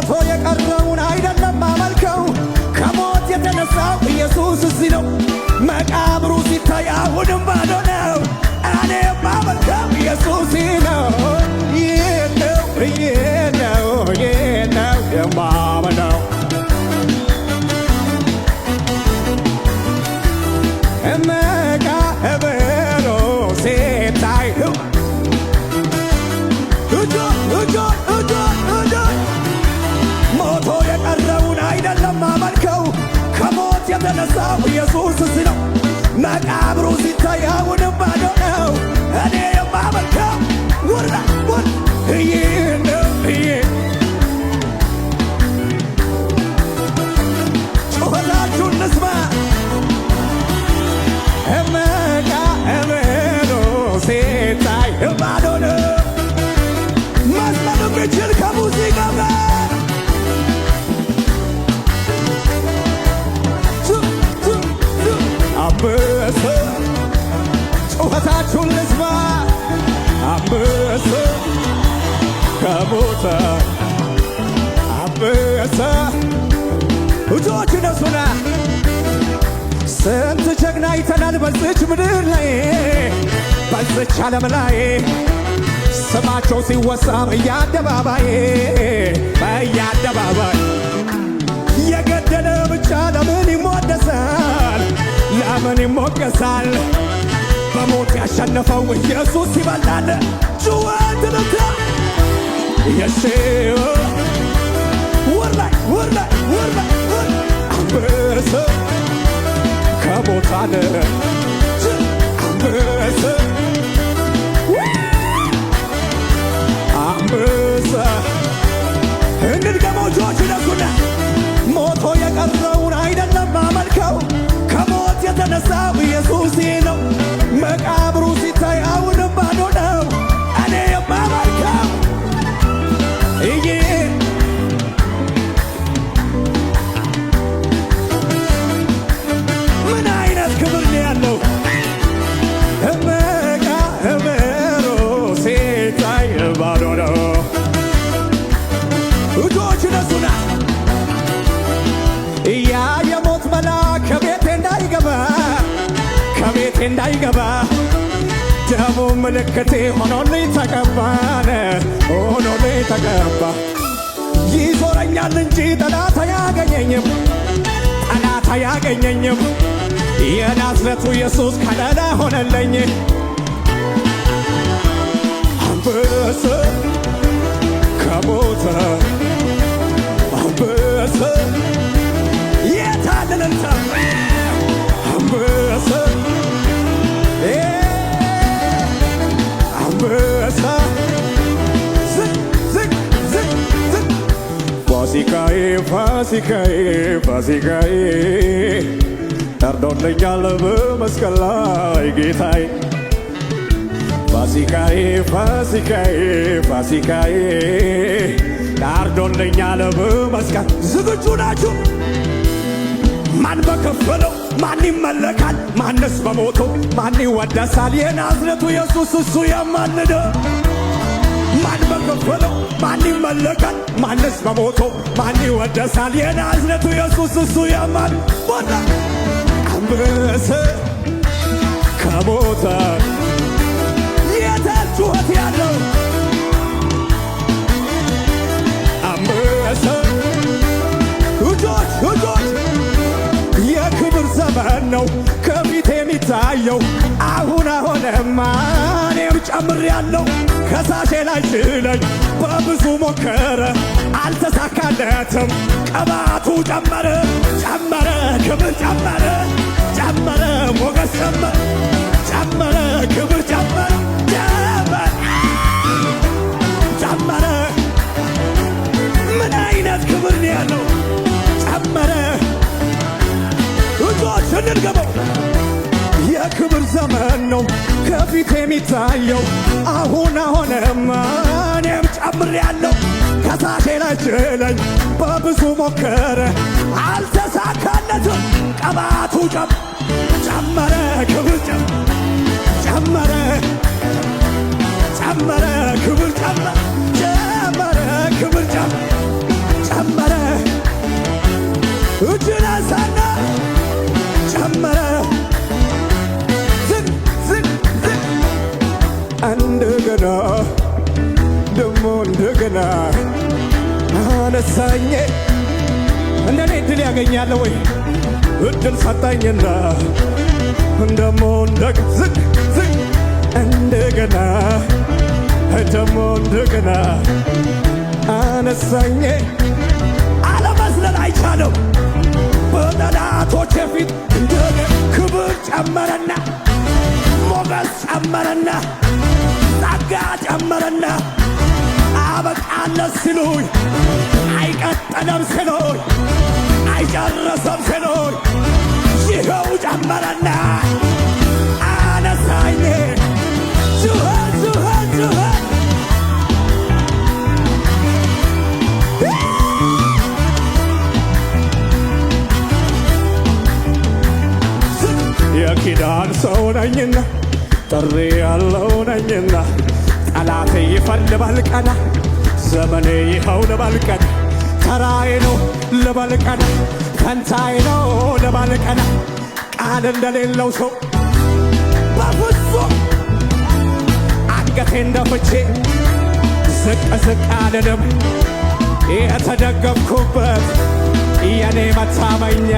ሞቶ የቀረውን አይደለም ማመልከው ከሞት የተነሳው ኢየሱስ እዚህ ነው። መቃብሩ ሲታይ አሁንም ባዶ ነው። እኔ ማመልከው ኢየሱስ ነው። ይህ ነው የማምነው መቃብሩ ሲታይ ሞቶ የቀረውን አይደለም ማመልከው ከሞት የተነሳው ኢየሱስ እዚህ ነው። መቃብሩ ሲታይ አሁንም ባዶ ነው። እኔ የማመልከው ውርዳ ጩኸታችሁን ንስማ። መቃብሩ ሲታይ ባዶ ነው። መስመር የሚችል ከሙዚቃ ጋር አንበሳ ጩኸታችሁን ልስማ። አንበሳ ከሞተ አንበሳ እጆች ነሱና ስንት ጀግና አይተናል በዝች ምድር ላይ በዝች ዓለም ላይ ስማቸው ሲወሳ በየአደባባይ የገደለ ብቻ ለምን ይሞደሳል? ለምን ይሞገሳል? በሞት ያሸነፈው ኢየሱስ ይበልጣል። ጩኸት ልታ የሺው ወርላይ አንበሳ ከሞት አለ አንበሳ አንበሳ እንድገመው እጆች ነሱና ሞቶ የቀረውን አይደለም ማመልከው ከሞት የተነሳው ኢየሱስ ነው። መቃብሩ ሲታይ አሁንም ባዶ ነው። እኔ የማመልከው ምን አይነት ክብር ነው ያለው? መቃብሩ ሲታይ ባዶ ነው። እጆች ነሱና ያ የሞት መልአክ ከቤቴ እንዳይገባ ደሙ ምልክቴ ሆኖልኝ ተቀባ። ይዞረኛል እንጂ ጠላት አያገኘኝም። የናዝሬቱ ኢየሱስ ከለላ ሆነልኝ። አንበሳ ከሞተ አንበሳ የታለለንታ አንበሳ አንበሳ ዝቅ ፋሲካዬ ታርዶልኛል በመስቀል ላይ ጌታዬ። ፋሲካዬ ታርዶልኛል በመስቀል። ዝግጁ ናችሁ? ማን በከፈለው ማን ይመለካል? ማንስ በሞቶ ማን ይወደሳል? የናዝሬቱ ኢየሱስ እሱ የማንደው። ማን በከፈለው ማን ይመለካል? ማንስ በሞቶ ማን ይወደሳል? የናዝሬቱ ኢየሱስ እሱ የማንቦታ አንበሳ ከሞተ የታል ጩኸት ያለው? አንበሳ እጆች የክብር ዘመን ነው ከፊት የሚታየው። አሁንማ እኔም ጨምሬያለሁ። ከሳሼ ላይ ችለኝ በብዙ ሞከረ አልተሳካለትም። ቅባቱ ጨመረ ክብር ጨመረ ሞገስ ጨመረ ክብር ጨመረ ምን አይነት ክብር ነው ያለው? ጨመረ እጆች እንድገመው። የክብር ዘመን ነው ከፊት የሚታየው። አሁንማ እኔም ጨምሬያለሁ። ከሳሼ ላይ ችለኝ በብዙ ሞከረ አልተሳካለትም። ቅባቱ ጨመረ ክብር ጨመረ ክብር ጨመረ ክብር እንደገና አነሳኝ። እንደኔ እድል ያገኛለ ወይ? እድል ሰጠኝና ደሞ ዝቅ ዝቅ እንደገና ደሞ እንደገና አነሳኝ። አለመስለል አይቻለው በጠላቶቼ ፊት እንደገና ክብር ጨመረና ሞገስ ጨመረና ጸጋ ጨመረና አበቃለት ሲሉኝ አይቀጠለም ሲሉኝ አይጨረሰም ሲሉኝ ይኸው ጨመረና አነሳኝ። ጩኸት ጩኸት ጩኸት የኪዳን ሰው ነኝና ጥሪ ያለው ነኝና ጠላቴ ይፈልባል ቀና ዘመኔ ይኸው ልበልቀና ተራዬ ነው ልበልቀና ፈንታዬ ነው ልበልቀና ቃል እንደሌለው ሰው በፍጹም አንገቴን ደፍቼ ዝቅ ዝቅ አልልም። የተደገፍኩበት የኔ መታመኛ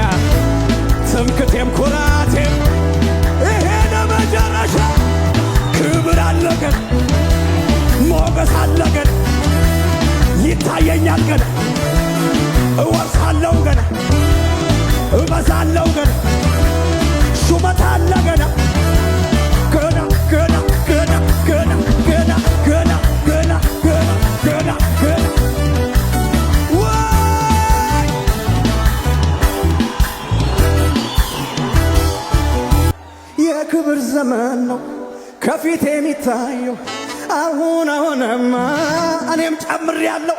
ትምክቴም ኩራቴም ይሄ ለመጨረሻ ክብር አለገን ሞገስ አለገን ይታየኛል ገና እወርሳለሁ ገና እበዛለሁ ገና ሹመት አለ ገና ገና ገና ገና ገና ገና ገና ገና ገና ገና ገና የክብር ዘመን ነው ከፊት የሚታየው አሁን አሁንማ እኔም ጨምሬያለሁ።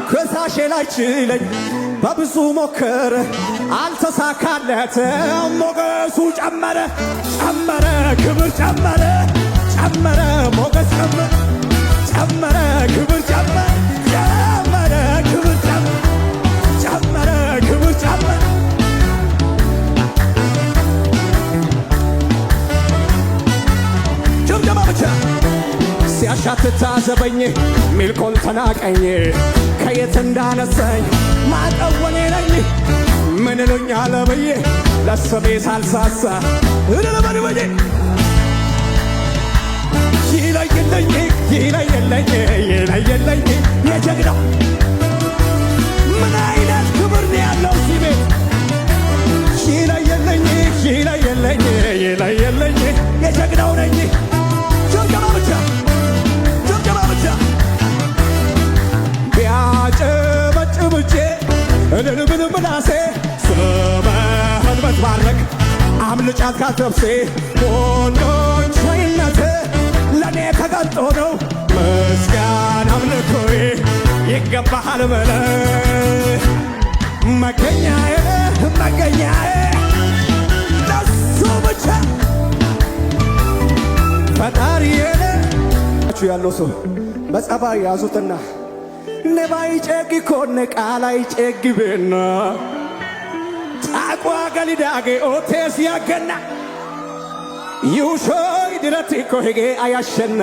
ከሳሼ ላይ ችለኝ በብዙ ሞከረ አልተሳካለትም። ሞገሱ ጨመረ ጨመረ ክብር ጨመረ ጨመረ ሞገስ ጨመረ ጨመረ ክብር ጨመረ ጨመረ ክብር ጨመረ ጨመረ ክብር ጨመረ ጭብጨባ ብቻ ሲያሻትታ ዘበኝ ሚልኮን ተናቀኝ ከየት እንዳነሰኝ ማቀወኔ ነኝ ምን እሉኛል ብዬ ለስሜ ሳልሳሳ እልልበድበኝ ይለይልኝ ይለይልኝ ይለይልኝ የጀግናው ምን አይነት ክብር ነው ያለው እዚህ ቤት ይለይልኝ ይለይልኝ ይለይልኝ የጀግናው ነኝ ጭብጨባ ብቻ ቢያጨበጭብጬ እልል ብል ምላሴ ስምህን ብትባርክ አምልጫት ካትረፍሴ ወንዶች ሸይነት ለእኔ ተገልጦ ነው ምስጋና አምልኮዬ ይገባሃል በለ መገኛዬ መገኛዬ ለሱ ብቻ ፈጣሪዬ ያለው ሰው በጸባይ ያዙትና ነባይ ጨግ ኮነ ቃላይ ጨግቤና ጫቋ ገሊዳጌ ኦቴስ ያገና ይውሾይ ድረት ኮሄጌ አያሸና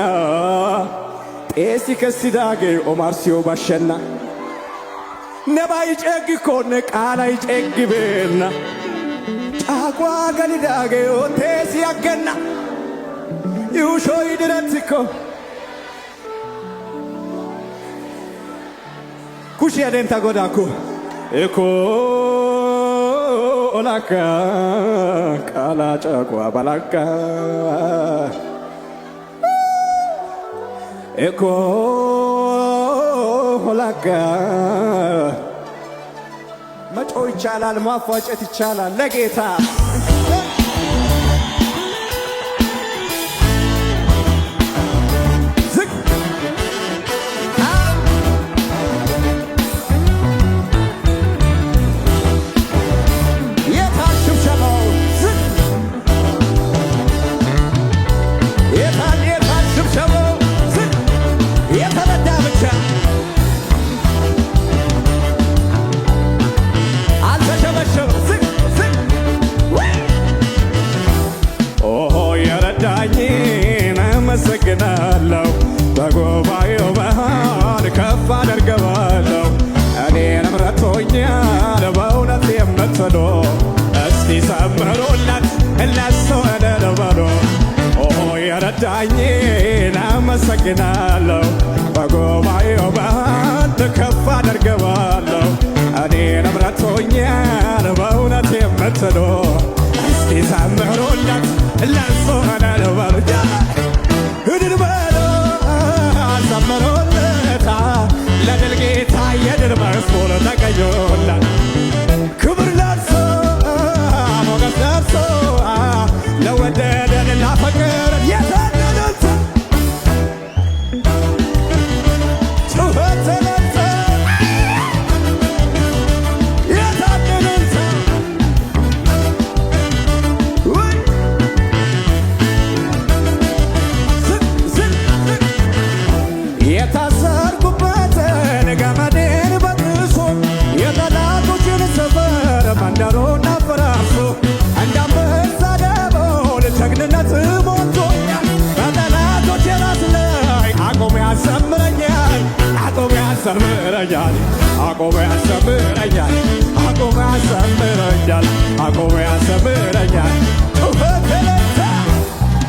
ጤሲ ከሲዳጌ ኦማርሲዮ ባሸና ነባይ ጨግ ኮነ ቃላይ ጨግቤና ጫቋ ገሊዳጌ ኦቴስ ያገና ይውሾይ ድረት ኮ ኩሽ ያደንታ ጎዳኩ እኮ ኦላካ ቃላ ጨቋ ባላካ እኮ ኦላካ መጮ ይቻላል ማፏጨት ይቻላል ለጌታ የምትሉ እስቲ ዘምሩለት ለሱ እልል በሉ። የረዳኝን አመሰግናለሁ በጉባኤው መሃል ከፍ አደርገዋለሁ። እኔን ረድቶኛል በእውነት የምትሉ እስቲ ዘምሩለት ለሱ እልል በሉ። እልል በሉ ዘምሩለታ ለድል ጌታ የድል መዝሙር ተቀኙለት። ክብር ለእርሱ ሞገስ ለእርሱ ለወደደን ላፈቀረን የታደሉት ጩኸት ተነሳ የታደሉት የታሰርኩበትን ገመዴን በጥሶ የጠላቶችን ሰፈር መንደሩን አፈራርሶ እንዳንበሳ ደቦል ጀግንነት ሞልቶኛል። በጠላቶቼ ራስ ላይ አቆሞ ያዘምረኛል አቆሞ ያዘምረኛል አቆሞ ያዘምረኛል አቆሞ ያዘምረኛል አቆሞ ያዘምረኛል ጩኸት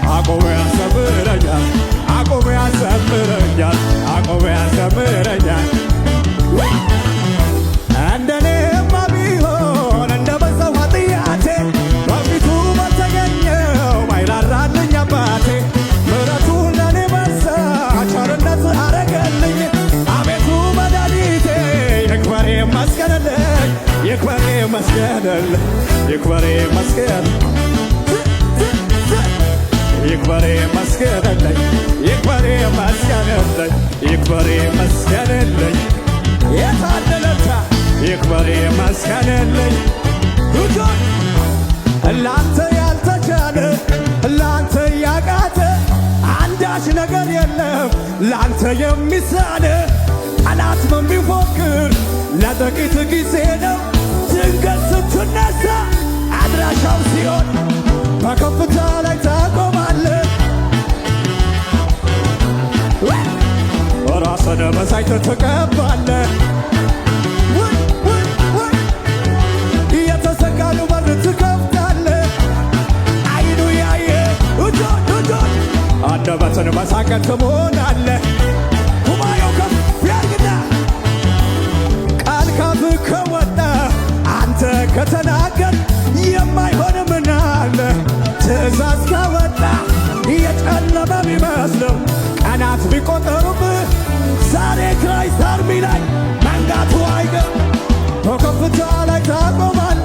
አቆሞ ያዘምረኛል አቆሞ ያዘምረኛል አቆሞ ያዘምረኛል። እንደኔማ ቢሆን እንደ በዛው ኃጢአቴ በፊቱ ባልተገኘው ባይራራልኝ አባቴ ምሕረቱን ለኔ በዛ ቸርነት አረገልኝ። አቤቱ መድኃኒቴ ይክበር ይመስገንልኝ ይክበር ይመስገንልኝ ይክበር ይመስገን ይክበር ይመስገንልኝ ይክበር ይመስገንልኝ ይክበር ይመስገንልኝ የታደለታ ይክበር ይመስገንልኝ። ሁሉን ላንተ ያልተቻለ ላንተ ያቃተ አንዳች ነገር የለም ላንተ የሚሳነ። ጠላት በሚፎክር ለጥቂት ጊዜ ነው ድንገት ስትነሳ አድራሻው ሲሆን በከፍታ ላይ ታቆማለህ። ራስን በሳይት ትቀባለህ። የተዘጋሉ በር ትከፍታለህ። አይኑ ያየ እጆን አንደበትን በሳቅ ትሞላለህ። ጉባኤው ከፍ ያርግና ቃል ካፍህ ከወጣ አንተ ከተናገር የማይሆን ምን አለ? ትእዛዝ ካወጣ የጨለመ ቢመስለው ቀናት ቢቆጠሩብህ ዛሬ ክራይስት አርሚ ላይ መንጋቱ አይገር በከፍታ ላይ ታቆማል።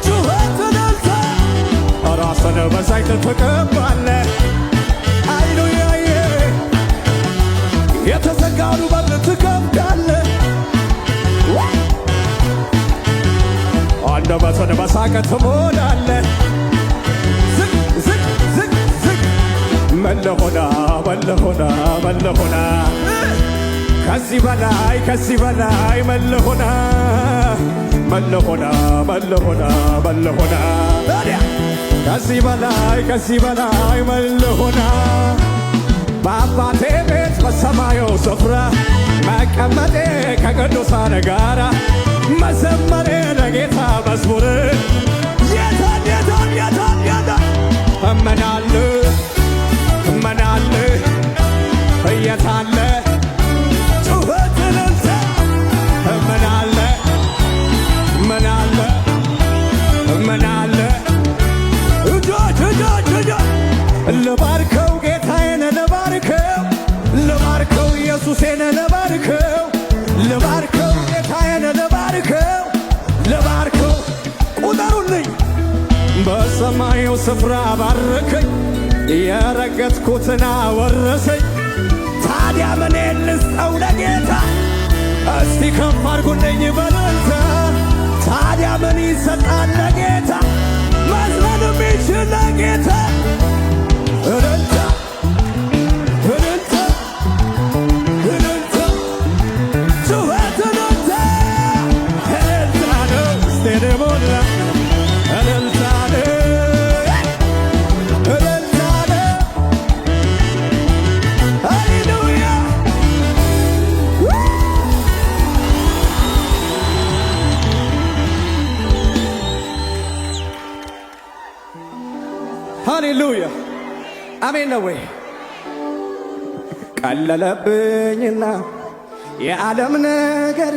ጩኸት እልልታ ራስን በዛይት ትቀባለህ። አይኑ ያየ የተዘጋሉ በር ትከፍታለህ። አንደበትን በሳቅ ትሞላለህ። ዝቅ ዝቅ ዝቅ ዝቅ መለሆና መለሆና መለሆና ከዚህ በላይ ከዚህ በላይ መለሆና መለሆና መለሆና መለሆና ከዚህ በላይ ከዚህ በላይ መለሆና በአባቴ ቤት በሰማዩ ስፍራ መቀመጤ ከቅዱሳን ጋራ መዘመሬ ለጌታ መዝሙር የታን የታን የታን የታን እመናለ እመናለ እየታለ ጩኸት እልልታ እመናለ እመናለ እመናለ እጆች እጆች እጆች ልባርከው ጌታዬን ልባርከው ልባርከው ኢየሱሴን ልባርከው ልባርከው ጌታዬን ልባርከው ልባርከው ቁጠሩልኝ በሰማዩ ስፍራ ባረከኝ የረገጥኩትን አወረሰኝ። ታዲያ ምን ልስጠው ለጌታ? እስቲ ከፍ አድርጉልኝ በእልልታ። ታዲያ ምን ይሰጣል ለጌታ? መዝመን የሚችል ለጌታ እልልታ እልልታ እልልታ ጩኸት እልልታ እልልታ ነው ስቴዲየም ሞላ እልልታ ነው እልልታ ነው ሃሌሉያ ሃሌሉያ አሜን ነው ወይ? ቀለለብኝና የዓለም ነገር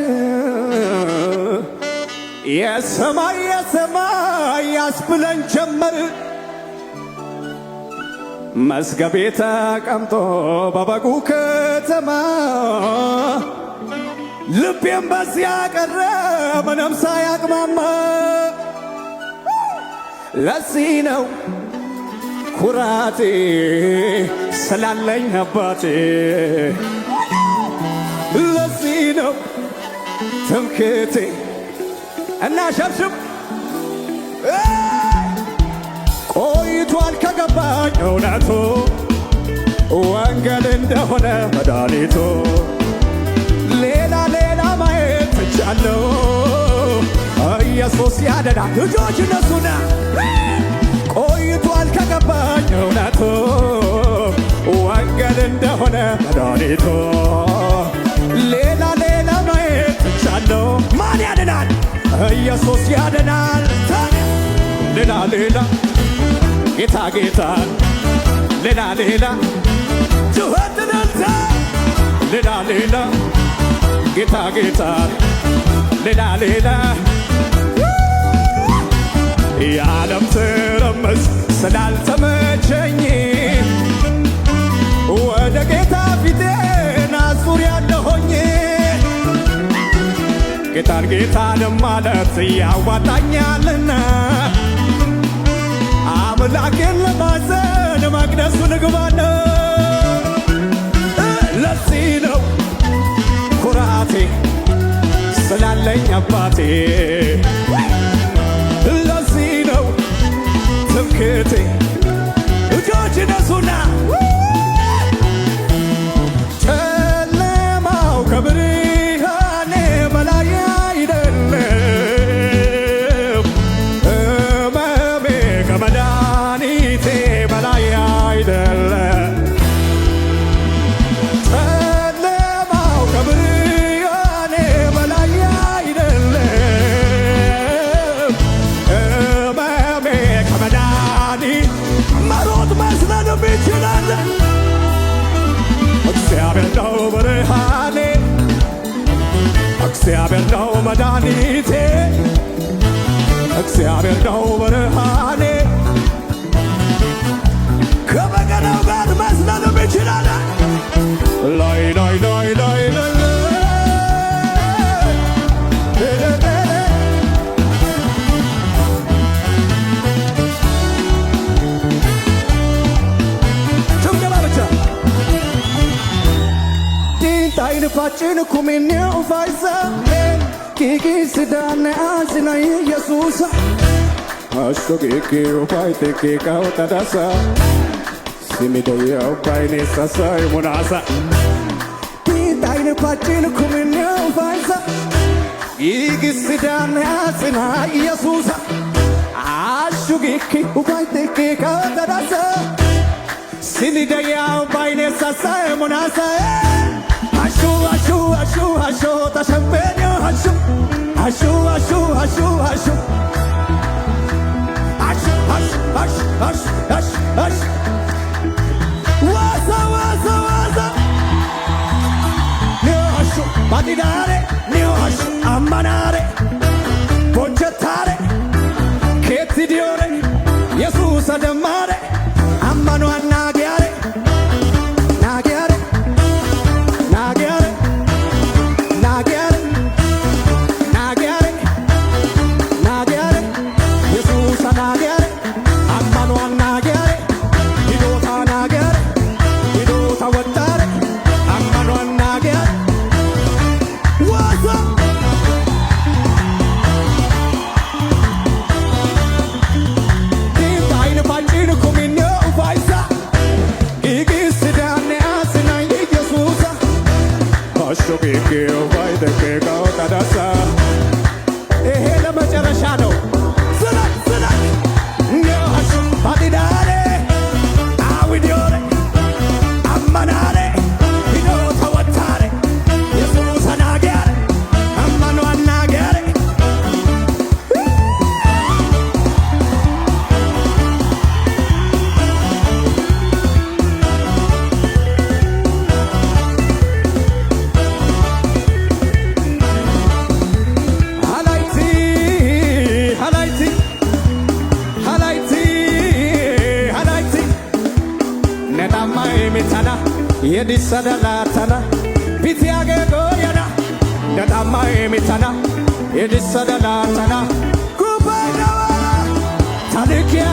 የሰማይ ያስብለን ጀመር። መዝገቤ ተቀምጦ በበጉ ከተማ ልቤም በዚያ ቀረ ምንም ሳያቅማማ። ለዚህ ነው ኩራቴ ስላለኝ አባቴ፣ ለዚህ ነው ትምክቴ እና ሸብሽብ ቆይቷል ከገባኝ እውነቱ ወንጌል እንደሆነ መድኃኒቱ። ሌላ ማየት ትቻለሁ ኢየሱስ ያድናል። ልጆች እነሱና ቆይቷል ከገባኝ እውነቱ ወንጌል እንደሆነ መድኃኒቱ። ሌላ ማየት ትቻለሁ። ማን ያድናል? ኢየሱስ ያድናል። ሌላ ጌታ ሌላ ጩኸት እልልታ ሌላ ጌታ ሌላ የዓለም ትርምስ ስላልተመቸኝ ወደ ጌታ ፊቴን አዙሬአለሁኝ። ጌታን ማለት ያዋጣኛልና አምላኬን ለማዘን መቅደሱ ልግባና። ለዚህ ነው ኩራቴ ስላለኝ አባቴ፣ ለዚህ ነው ትምክቴ። እጆች ነሱና ጨለማው ከብርሃኔ በላይ አይደለም፣ ሕመሜ ከመድኃኒቴ በላይ አይደለም። ጨለማው ከብርሃኔ በላይ አይደለም፣ ሕመሜ ከመድኃኒቴ መሮጥ መስለንም ይችላል። እግዚአብሔር ነው ብርሃኔ፣ እግዚአብሔር ነው መድኃኒቴ፣ እግዚአብሔር ነው ብርሃኔ። ከበገናው ጋር መስለንም ይችላል። ላይ ፋጭን ኩሚኔው ፋይሳ ኪኪ ስዳነ አዝና ኢየሱስ አሽቶ ኪኪ ፋይቴ ኪካው ተዳሳ ሲሚደያው ባይኔ ሳሳይ ሙናሳ ቲንታይን ፋጭን ኩሚኔው ፋይሳ ኪኪ ስዳነ አዝና ኢየሱስ አሽቶ ኪኪ ፋይቴ ኪካው ተዳሳ ሲሚደያው ባይኔ ሳሳይ ሙናሳ Ashu, tashambenyo ashu, waza, neo ashu, badidare, neo ashu, ammanare, bonchettare, kettidiore, Jesus adamare, ammano annaghiare. ይሄ ለመጨረሻ ነው። ዝናብ ባዲዳሬ አዊዲዮሬ አመናሬ ሂዶ ተወታሬ የሱስ አናጊያሬ አመኑ አናጊያሬ Edisadala Pitiage Goyana Dadama Emitana Edisadala Kupanawa Talikia